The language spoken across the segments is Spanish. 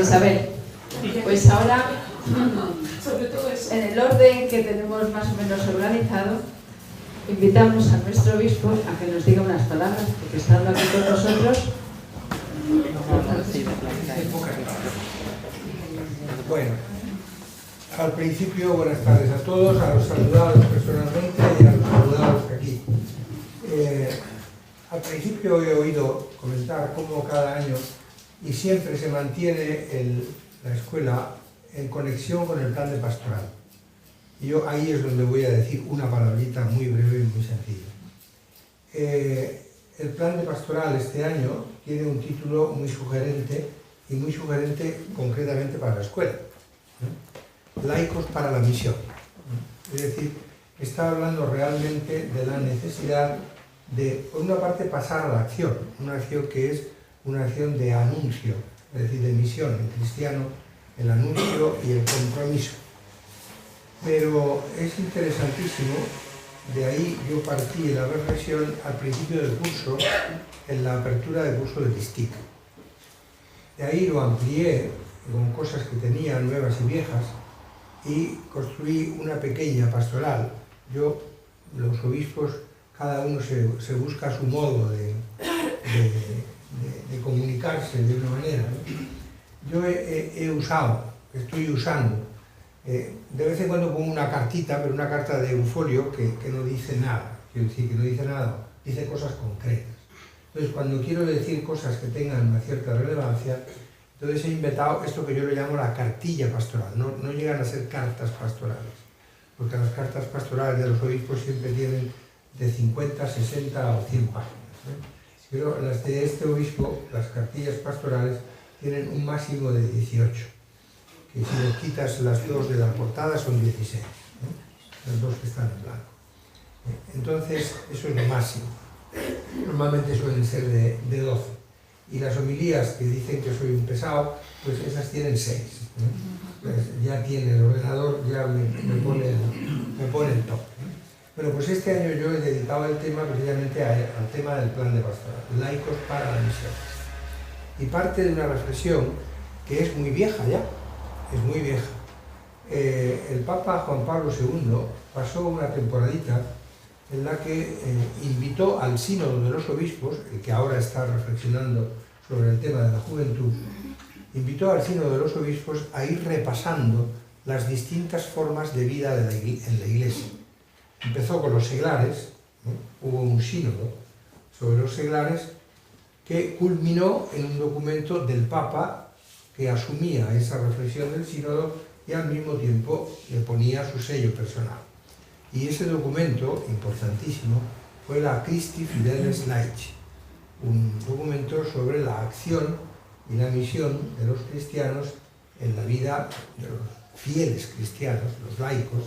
Isabel. Pues ahora, en el orden que tenemos más o menos organizado, invitamos a nuestro obispo a que nos diga unas palabras, porque estando aquí con nosotros. Bueno, al principio, buenas tardes a todos, a los saludados personalmente y a los saludados aquí. Al principio he oído comentar cómo cada año y siempre se mantiene la escuela en conexión con el plan de pastoral. Y yo ahí es donde voy a decir una palabrita muy breve y muy sencilla. El plan de pastoral este año tiene un título muy sugerente y muy sugerente concretamente para la escuela. Laicos para la misión. Es decir, está hablando realmente de la necesidad de, por una parte, pasar a la acción, una acción que es una acción de anuncio, es decir, de misión en cristiano, el anuncio y el compromiso. Pero es interesantísimo, de ahí yo partí en la reflexión al principio del curso, en la apertura del curso de TISTIC. De ahí lo amplié con cosas que tenía, nuevas y viejas, y construí una pequeña pastoral. Los obispos, cada uno se busca su modo de comunicarse de una manera, ¿no? Yo estoy usando, de vez en cuando pongo una cartita, pero una carta de euforio que no dice nada, quiero decir que no dice nada, dice cosas concretas. Entonces, cuando quiero decir cosas que tengan una cierta relevancia, entonces he inventado esto que yo le llamo la cartilla pastoral. No llegan a ser cartas pastorales, porque las cartas pastorales de los obispos siempre tienen de 50, 60 o 100 páginas, ¿eh? Pero las de este obispo, las cartillas pastorales, tienen un máximo de 18, que si le quitas las dos de la portada son 16, ¿eh? Las dos que están en blanco. Entonces, eso es lo máximo. Normalmente suelen ser de 12. Y las homilías que dicen que soy un pesado, pues esas tienen 6. ¿eh? Pues ya tiene el ordenador, ya me pone el top. Bueno, pues este año yo he dedicado el tema precisamente al tema del plan de pastoral, laicos para la misión. Y parte de una reflexión que es muy vieja ya, es muy vieja. El Papa Juan Pablo II pasó una temporadita en la que invitó al sínodo de los obispos, el que ahora está reflexionando sobre el tema de la juventud, invitó al sínodo de los obispos a ir repasando las distintas formas de vida en la Iglesia. Empezó con los seglares, ¿no? Hubo un sínodo sobre los seglares que culminó en un documento del Papa que asumía esa reflexión del sínodo y al mismo tiempo le ponía su sello personal. Y ese documento, importantísimo, fue la Christi Fideles Laici, un documento sobre la acción y la misión de los cristianos en la vida de los fieles cristianos, los laicos,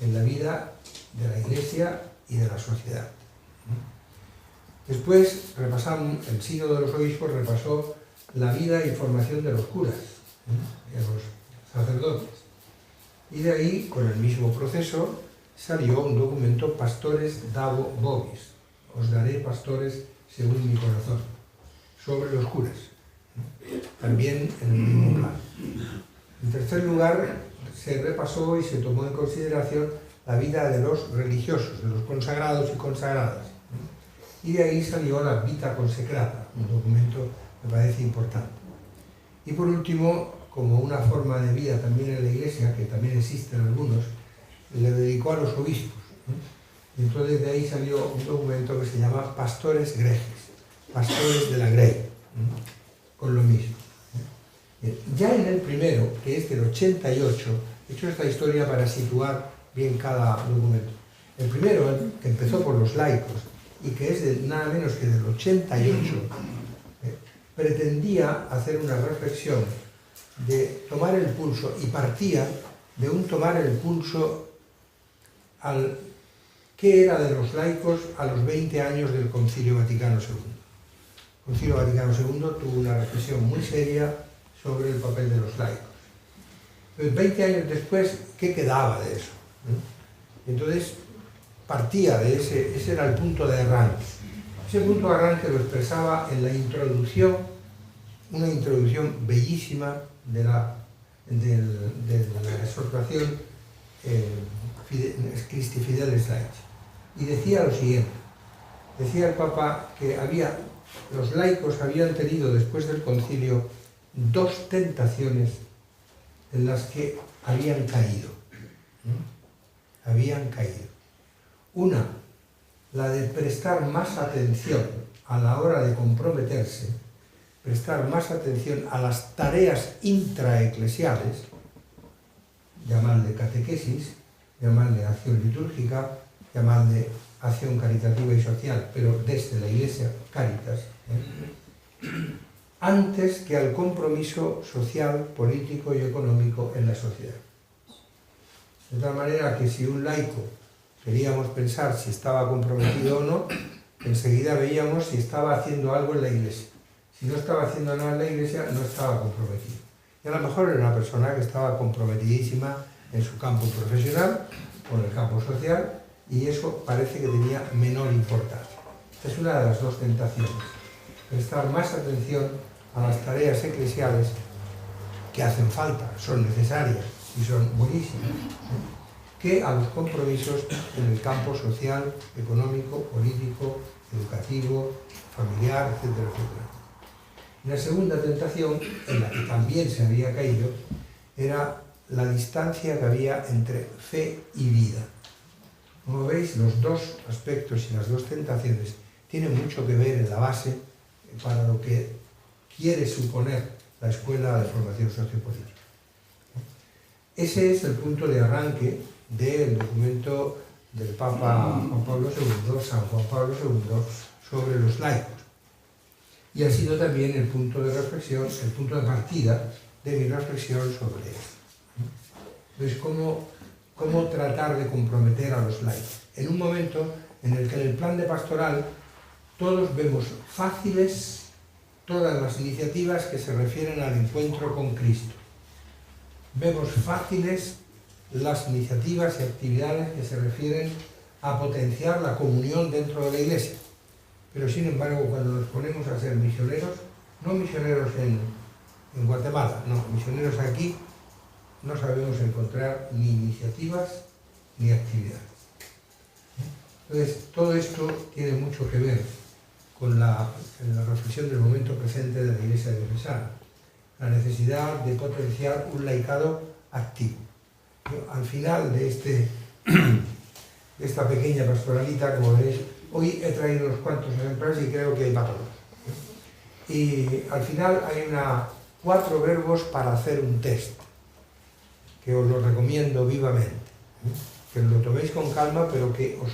en la vida de la Iglesia y de la sociedad. Después repasamos, el sínodo de los obispos repasó la vida y formación de los curas, de los sacerdotes. Y de ahí, con el mismo proceso, salió un documento Pastores Dabo Vobis, os daré pastores según mi corazón, sobre los curas, también en el mismo plan. En tercer lugar, se repasó y se tomó en consideración la vida de los religiosos, de los consagrados y consagradas. Y de ahí salió la Vita Consecrata, un documento que me parece importante. Y por último, como una forma de vida también en la Iglesia, que también existen algunos, le dedicó a los obispos. Y entonces de ahí salió un documento que se llama Pastores Gregis, Pastores de la Grey, con lo mismo. Ya en el primero, que es del 88, he hecho esta historia para situar bien cada documento. El primero, que empezó por los laicos y que es de nada menos que del 88, pretendía hacer una reflexión de tomar el pulso, y partía de un tomar el pulso al qué era de los laicos a los 20 años del Concilio Vaticano II. El Concilio Vaticano II tuvo una reflexión muy seria sobre el papel de los laicos. Entonces, 20 años después, ¿qué quedaba de eso? Entonces, partía de ese era el punto de arranque. Ese punto de arranque lo expresaba en la introducción, una introducción bellísima de la exhortación Christi Fideles Laici. Y decía lo siguiente, decía el Papa que los laicos habían tenido después del concilio dos tentaciones en las que habían caído. Habían caído. Una, la de prestar más atención a la hora de comprometerse, prestar más atención a las tareas intraeclesiales, llamarle catequesis, llamarle acción litúrgica, llamarle acción caritativa y social, pero desde la Iglesia, Cáritas, antes que al compromiso social, político y económico en la sociedad. De tal manera que si un laico queríamos pensar si estaba comprometido o no, enseguida veíamos si estaba haciendo algo en la Iglesia. Si no estaba haciendo nada en la Iglesia, no estaba comprometido. Y a lo mejor era una persona que estaba comprometidísima en su campo profesional o en el campo social, y eso parece que tenía menor importancia. Esta es una de las dos tentaciones. Prestar más atención a las tareas eclesiales que hacen falta, son necesarias y son buenísimas, que a los compromisos en el campo social, económico, político, educativo, familiar, etcétera, etcétera. La segunda tentación, en la que también se había caído, era la distancia que había entre fe y vida. Como veis, los dos aspectos y las dos tentaciones tienen mucho que ver en la base para lo que quiere suponer la Escuela de Formación Sociopolítica. Ese es el punto de arranque del documento del Papa Juan Pablo II, San Juan Pablo II, sobre los laicos. Y ha sido también el punto de reflexión, el punto de partida de mi reflexión sobre esto. Entonces, ¿cómo tratar de comprometer a los laicos? En un momento en el que en el plan de pastoral todos vemos fáciles todas las iniciativas que se refieren al encuentro con Cristo. Vemos fáciles las iniciativas y actividades que se refieren a potenciar la comunión dentro de la Iglesia. Pero sin embargo, cuando nos ponemos a ser misioneros, no misioneros en Guatemala, no, misioneros aquí, no sabemos encontrar ni iniciativas ni actividades. Entonces, todo esto tiene mucho que ver con la reflexión del momento presente de la Iglesia diocesana, la necesidad de potenciar un laicado activo. Yo, al final de esta pequeña pastoralita, como veréis, hoy he traído unos cuantos ejemplares y creo que hay para todos. Y al final hay 4 verbos para hacer un test, que os lo recomiendo vivamente, que lo toméis con calma, pero que os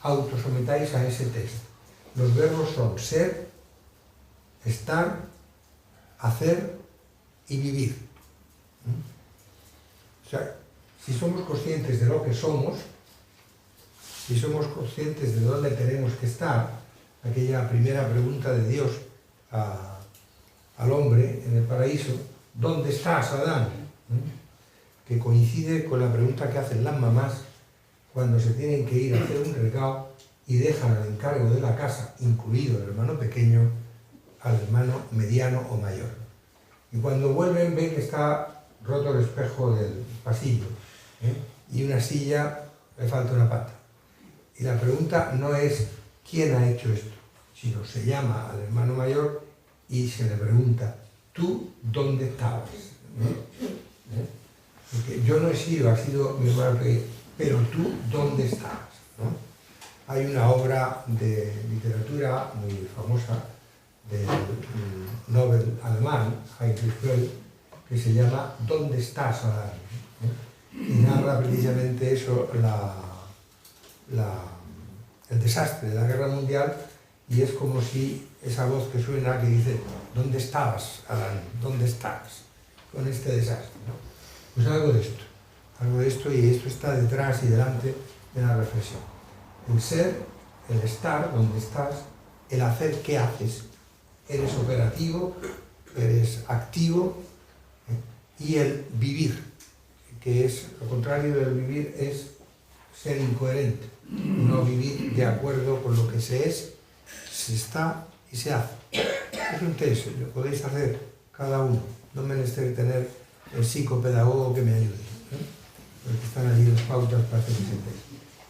autosometáis a ese test. Los verbos son ser, estar, hacer y vivir. O sea, si somos conscientes de lo que somos, si somos conscientes de dónde tenemos que estar, aquella primera pregunta de Dios al hombre en el paraíso, ¿dónde estás, Adán? Que coincide con la pregunta que hacen las mamás cuando se tienen que ir a hacer un recado y dejan al encargo de la casa, incluido el hermano pequeño, al hermano mediano o mayor. Y cuando vuelven ven que está roto el espejo del pasillo, y una silla, le falta una pata. Y la pregunta no es ¿quién ha hecho esto?, sino se llama al hermano mayor y se le pregunta ¿tú dónde estabas? Porque yo no he sido, ha sido mi hermano pequeño, pero tú dónde estabas, ¿no? Hay una obra de literatura muy famosa del Nobel alemán, Heinrich Böll, que se llama ¿Dónde estás, Adán? Y narra precisamente eso, el desastre de la Guerra Mundial, y es como si esa voz que suena que dice ¿dónde estabas, Adán? ¿Dónde estás con este desastre? ¿No? Pues algo de esto, y esto está detrás y delante de la reflexión. El ser, el estar, donde estás, el hacer, ¿qué haces? Eres operativo, eres activo, y el vivir, que es lo contrario del vivir, es ser incoherente, no vivir de acuerdo con lo que se es, se está y se hace. Es un test, lo podéis hacer cada uno. no menester tener el psicopedagogo que me ayude, ¿no? Porque están allí las pautas para hacer ese test.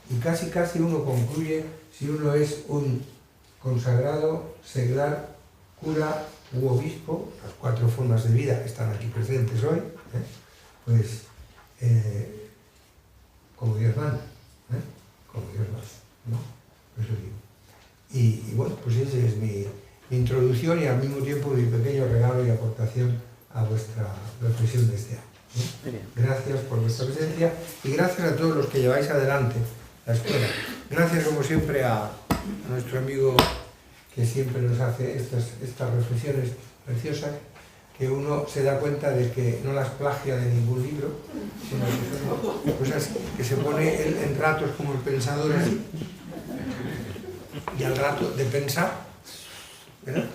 Y casi uno concluye si uno es un consagrado, seglar, cura u obispo, las 4 formas de vida que están aquí presentes hoy, pues como Dios manda, como Dios manda, ¿no? Eso digo. Y bueno, pues esa es mi introducción y al mismo tiempo mi pequeño regalo y aportación a vuestra reflexión de este año. Gracias por vuestra presencia y gracias a todos los que lleváis adelante la escuela. Gracias como siempre a nuestro amigo que siempre nos hace estas reflexiones preciosas, que uno se da cuenta de que no las plagia de ningún libro, sino que son cosas que se pone en ratos como el pensador así, y al rato de pensar, ¿verdad?